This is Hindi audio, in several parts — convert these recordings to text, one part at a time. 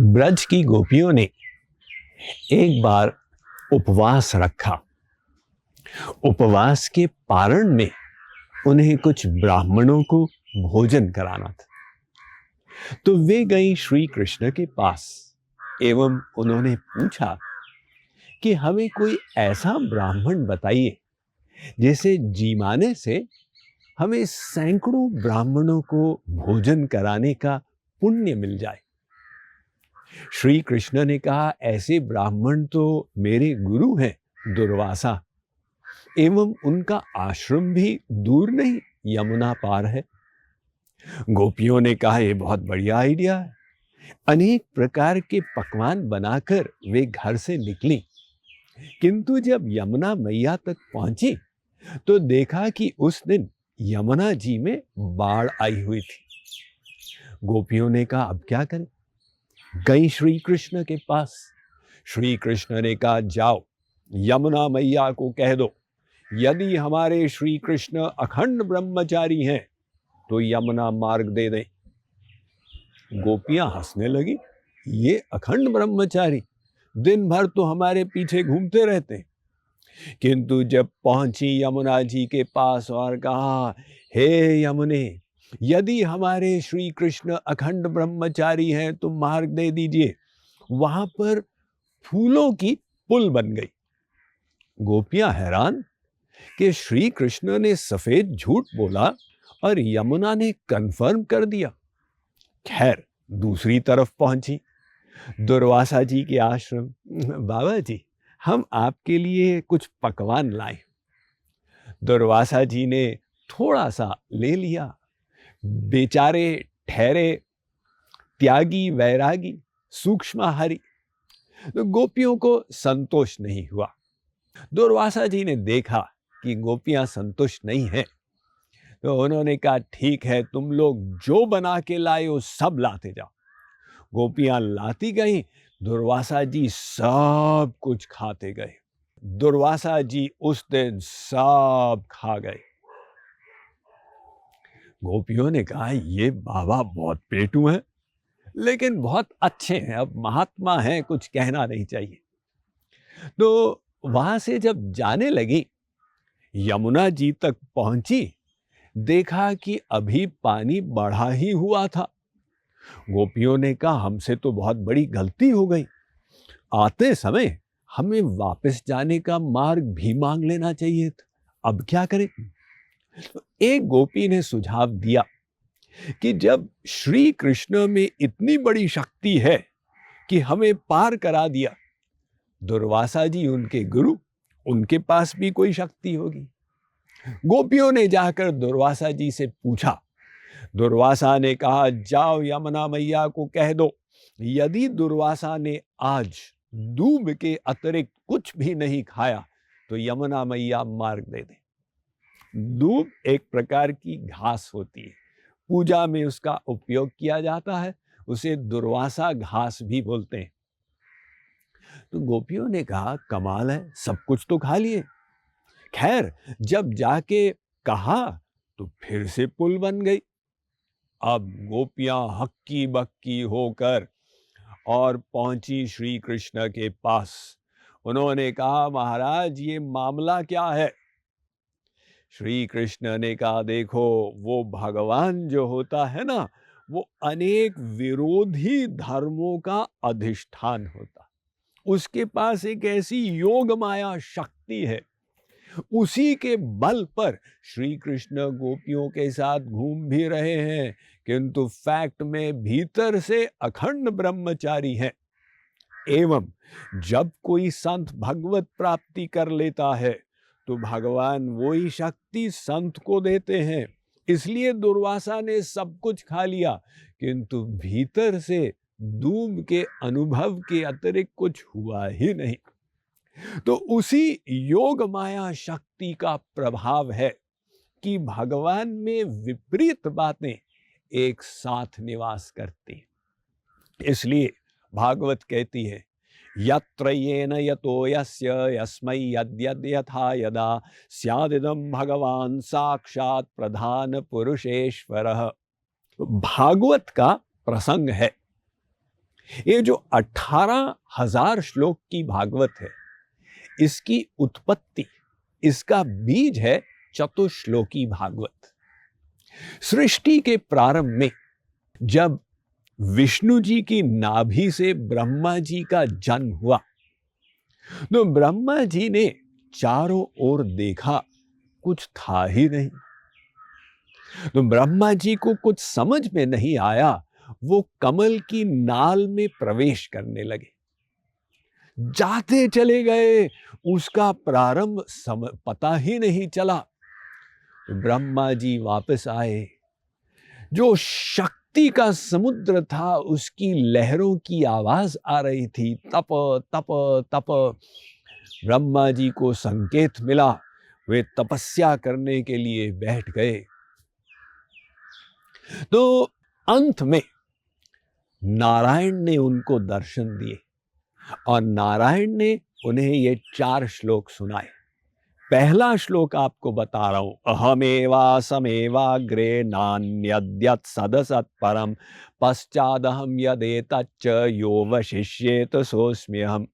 ब्रज की गोपियों ने एक बार उपवास रखा। उपवास के पारण में उन्हें कुछ ब्राह्मणों को भोजन कराना था। तो वे गई श्री कृष्ण के पास एवं उन्होंने पूछा कि हमें कोई ऐसा ब्राह्मण बताइए जैसे जीमाने से हमें सैकड़ों ब्राह्मणों को भोजन कराने का पुण्य मिल जाए। श्री कृष्ण ने कहा, ऐसे ब्राह्मण तो मेरे गुरु हैं दुर्वासा, एवं उनका आश्रम भी दूर नहीं, यमुना पार है। गोपियों ने कहा, यह बहुत बढ़िया आइडिया है। अनेक प्रकार के पकवान बनाकर वे घर से निकली, किंतु जब यमुना मैया तक पहुंची तो देखा कि उस दिन यमुना जी में बाढ़ आई हुई थी। गोपियों ने कहा, अब क्या करें? गई श्री कृष्ण के पास। श्री कृष्ण ने कहा, जाओ यमुना मैया को कह दो, यदि हमारे श्री कृष्ण अखंड ब्रह्मचारी हैं तो यमुना मार्ग दे दें। गोपियां हंसने लगी, ये अखंड ब्रह्मचारी दिन भर तो हमारे पीछे घूमते रहते हैं। किंतु जब पहुंची यमुना जी के पास और कहा, हे यमुने, यदि हमारे श्री कृष्ण अखंड ब्रह्मचारी हैं तो मार्ग दे दीजिए, वहां पर फूलों की पुल बन गई। गोपियां हैरान कि श्री कृष्ण ने सफेद झूठ बोला और यमुना ने कंफर्म कर दिया। खैर दूसरी तरफ पहुंची दुर्वासा जी के आश्रम। बाबा जी, हम आपके लिए कुछ पकवान लाए। दुर्वासा जी ने थोड़ा सा ले लिया। बेचारे ठहरे त्यागी वैरागी सूक्ष्माहारी, तो गोपियों को संतोष नहीं हुआ। दुर्वासा जी ने देखा कि गोपियां संतुष्ट नहीं हैं, तो उन्होंने कहा, ठीक है, तुम लोग जो बना के लाए हो सब लाते जाओ। गोपियां लाती गई, दुर्वासा जी सब कुछ खाते गए। दुर्वासा जी उस दिन सब खा गए। गोपियों ने कहा, ये बाबा बहुत पेटू हैं, लेकिन बहुत अच्छे हैं, अब महात्मा हैं, कुछ कहना नहीं चाहिए। तो वहां से जब जाने लगी, यमुना जी तक पहुंची, देखा कि अभी पानी बढ़ा ही हुआ था। गोपियों ने कहा, हमसे तो बहुत बड़ी गलती हो गई, आते समय हमें वापस जाने का मार्ग भी मांग लेना चाहिए था, अब क्या करें? तो एक गोपी ने सुझाव दिया कि जब श्री कृष्ण में इतनी बड़ी शक्ति है कि हमें पार करा दिया, दुर्वासा जी उनके गुरु, उनके पास भी कोई शक्ति होगी। गोपियों ने जाकर दुर्वासा जी से पूछा। दुर्वासा ने कहा, जाओ यमुना मैया को कह दो, यदि दुर्वासा ने आज दूब के अतिरिक्त कुछ भी नहीं खाया तो यमुना मैया मार्ग दे दे। दूब एक प्रकार की घास होती है, पूजा में उसका उपयोग किया जाता है, उसे दुर्वासा घास भी बोलते हैं। तो गोपियों ने कहा, कमाल है, सब कुछ तो खा लिए। खैर जब जाके कहा तो फिर से पुल बन गई। अब गोपियां हक्की बक्की होकर और पहुंची श्री कृष्ण के पास। उन्होंने कहा, महाराज ये मामला क्या है? श्री कृष्ण ने कहा, देखो, वो भगवान जो होता है ना, वो अनेक विरोधी धर्मों का अधिष्ठान होता, उसके पास एक ऐसी योग माया शक्ति है, उसी के बल पर श्री कृष्ण गोपियों के साथ घूम भी रहे हैं, किंतु फैक्ट में भीतर से अखंड ब्रह्मचारी हैं। एवं जब कोई संत भगवत प्राप्ति कर लेता है तो भगवान वही शक्ति संत को देते हैं। इसलिए दुर्वासा ने सब कुछ खा लिया, किंतु भीतर से दूब के अनुभव के अतिरिक्त कुछ हुआ ही नहीं। तो उसी योग माया शक्ति का प्रभाव है कि भगवान में विपरीत बातें एक साथ निवास करती हैं। इसलिए भागवत कहती है, यत्र येन यतो यस्य यस्मै यद्यद् यथा यदा स्यादिदं भगवान साक्षात् प्रधान पुरुषेश्वरः। भागवत का प्रसंग है ये जो 18,000 श्लोक की भागवत है, इसकी उत्पत्ति, इसका बीज है चतुश्लोकी भागवत। सृष्टि के प्रारंभ में जब विष्णु जी की नाभि से ब्रह्मा जी का जन्म हुआ, तो ब्रह्मा जी ने चारों ओर देखा, कुछ था ही नहीं। तो ब्रह्मा जी को कुछ समझ में नहीं आया, वो कमल की नाल में प्रवेश करने लगे, जाते चले गए, उसका प्रारंभ पता ही नहीं चला। तो ब्रह्मा जी वापस आए, जो शक्ति का समुद्र था उसकी लहरों की आवाज आ रही थी, तप तप तप। ब्रह्मा जी को संकेत मिला, वे तपस्या करने के लिए बैठ गए। तो अंत में नारायण ने उनको दर्शन दिए और नारायण ने उन्हें ये 4 श्लोक सुनाए। पहला श्लोक आपको बता रहा हूं, अहमेवा समेवाग्रे नान्यद्यत् सदसत् परम पश्चादहम यदेतच्च यो वशिष्येत सोऽस्म्यहम्।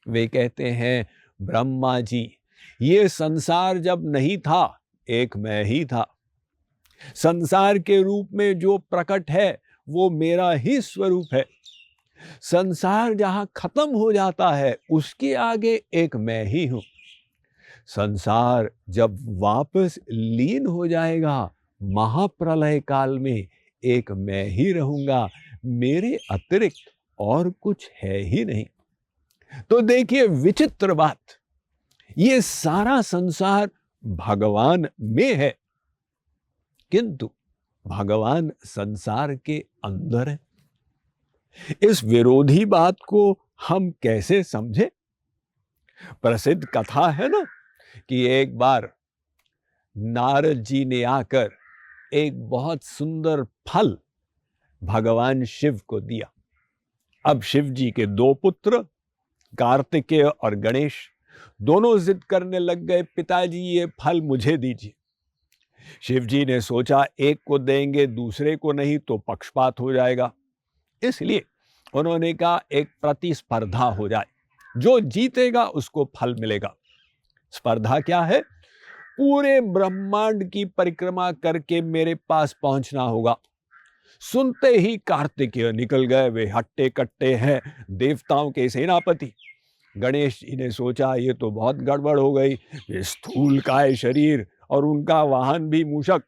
वे कहते हैं, ब्रह्मा जी, ये संसार जब नहीं था, एक मैं ही था। संसार के रूप में जो प्रकट है वो मेरा ही स्वरूप है। संसार जहां खत्म हो जाता है, उसके आगे एक मैं ही हूं। संसार जब वापस लीन हो जाएगा, महाप्रलय काल में एक मैं ही रहूंगा, मेरे अतिरिक्त और कुछ है ही नहीं। तो देखिए विचित्र बात, ये सारा संसार भगवान में है, किंतु भगवान संसार के अंदर है। इस विरोधी बात को हम कैसे समझे? प्रसिद्ध कथा है ना कि एक बार नारद जी ने आकर एक बहुत सुंदर फल भगवान शिव को दिया। अब शिव जी के 2 पुत्र, कार्तिकेय और गणेश, दोनों जिद करने लग गए, पिताजी ये फल मुझे दीजिए। शिव जी ने सोचा, एक को देंगे दूसरे को नहीं तो पक्षपात हो जाएगा, इसलिए उन्होंने कहा एक प्रतिस्पर्धा हो जाए, जो जीतेगा उसको फल मिलेगा। स्पर्धा क्या है? पूरे ब्रह्मांड की परिक्रमा करके मेरे पास पहुंचना होगा। सुनते ही कार्तिकेय निकल गए, वे हट्टे कट्टे हैं, देवताओं के सेनापति। गणेश जी ने सोचा ये तो बहुत गड़बड़ हो गई, ये स्थूलकाय शरीर और उनका वाहन भी मूषक।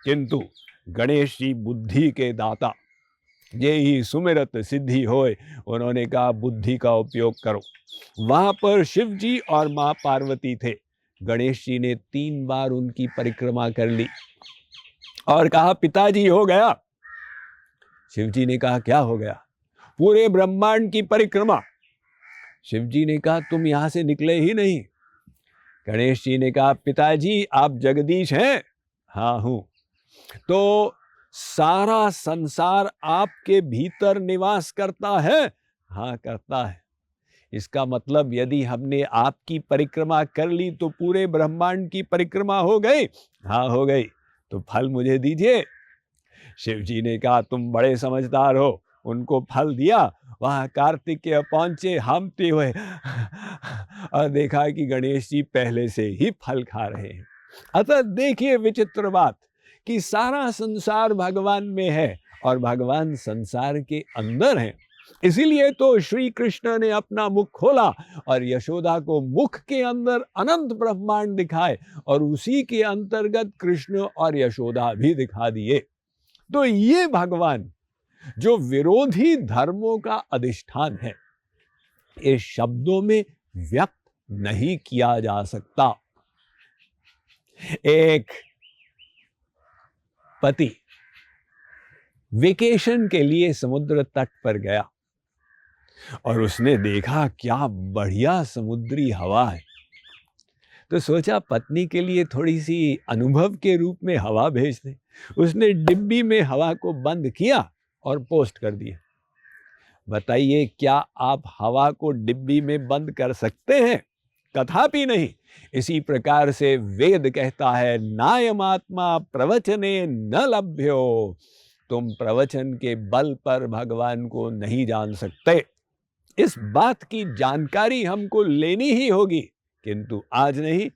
किंतु गणेश जी बुद्धि के दाता, ये ही सुमिरत सिद्धि होए, उन्होंने कहा बुद्धि का उपयोग करो। वहां पर शिव जी और मां पार्वती थे। गणेश जी ने 3 बार उनकी परिक्रमा कर ली और कहा पिताजी हो गया। शिव जी ने कहा क्या हो गया? पूरे ब्रह्मांड की परिक्रमा। शिव जी ने कहा तुम यहां से निकले ही नहीं। गणेश जी ने कहा पिताजी आप जगदीश हैं? हाँ हूं। तो सारा संसार आपके भीतर निवास करता है? हाँ करता है। इसका मतलब यदि हमने आपकी परिक्रमा कर ली तो पूरे ब्रह्मांड की परिक्रमा हो गई? हाँ हो गई। तो फल मुझे दीजिए। शिव जी ने कहा तुम बड़े समझदार हो। उनको फल दिया। वहां कार्तिकेय पहुंचे हामते हुए और देखा कि गणेश जी पहले से ही फल खा रहे हैं। अतः देखिए विचित्र बात कि सारा संसार भगवान में है और भगवान संसार के अंदर है। इसीलिए तो श्री कृष्ण ने अपना मुख खोला और यशोदा को मुख के अंदर अनंत ब्रह्मांड दिखाए और उसी के अंतर्गत कृष्ण और यशोदा भी दिखा दिए। तो ये भगवान जो विरोधी धर्मों का अधिष्ठान है, ये शब्दों में व्यक्त नहीं किया जा सकता। एक पति वेकेशन के लिए समुद्र तट पर गया और उसने देखा क्या बढ़िया समुद्री हवा है, तो सोचा पत्नी के लिए थोड़ी सी अनुभव के रूप में हवा भेज दे। उसने डिब्बी में हवा को बंद किया और पोस्ट कर दिया। बताइए क्या आप हवा को डिब्बी में बंद कर सकते हैं? कदापि नहीं। इसी प्रकार से वेद कहता है नायमात्मा प्रवचने न लभ्यो। तुम प्रवचन के बल पर भगवान को नहीं जान सकते। इस बात की जानकारी हमको लेनी ही होगी, किंतु आज नहीं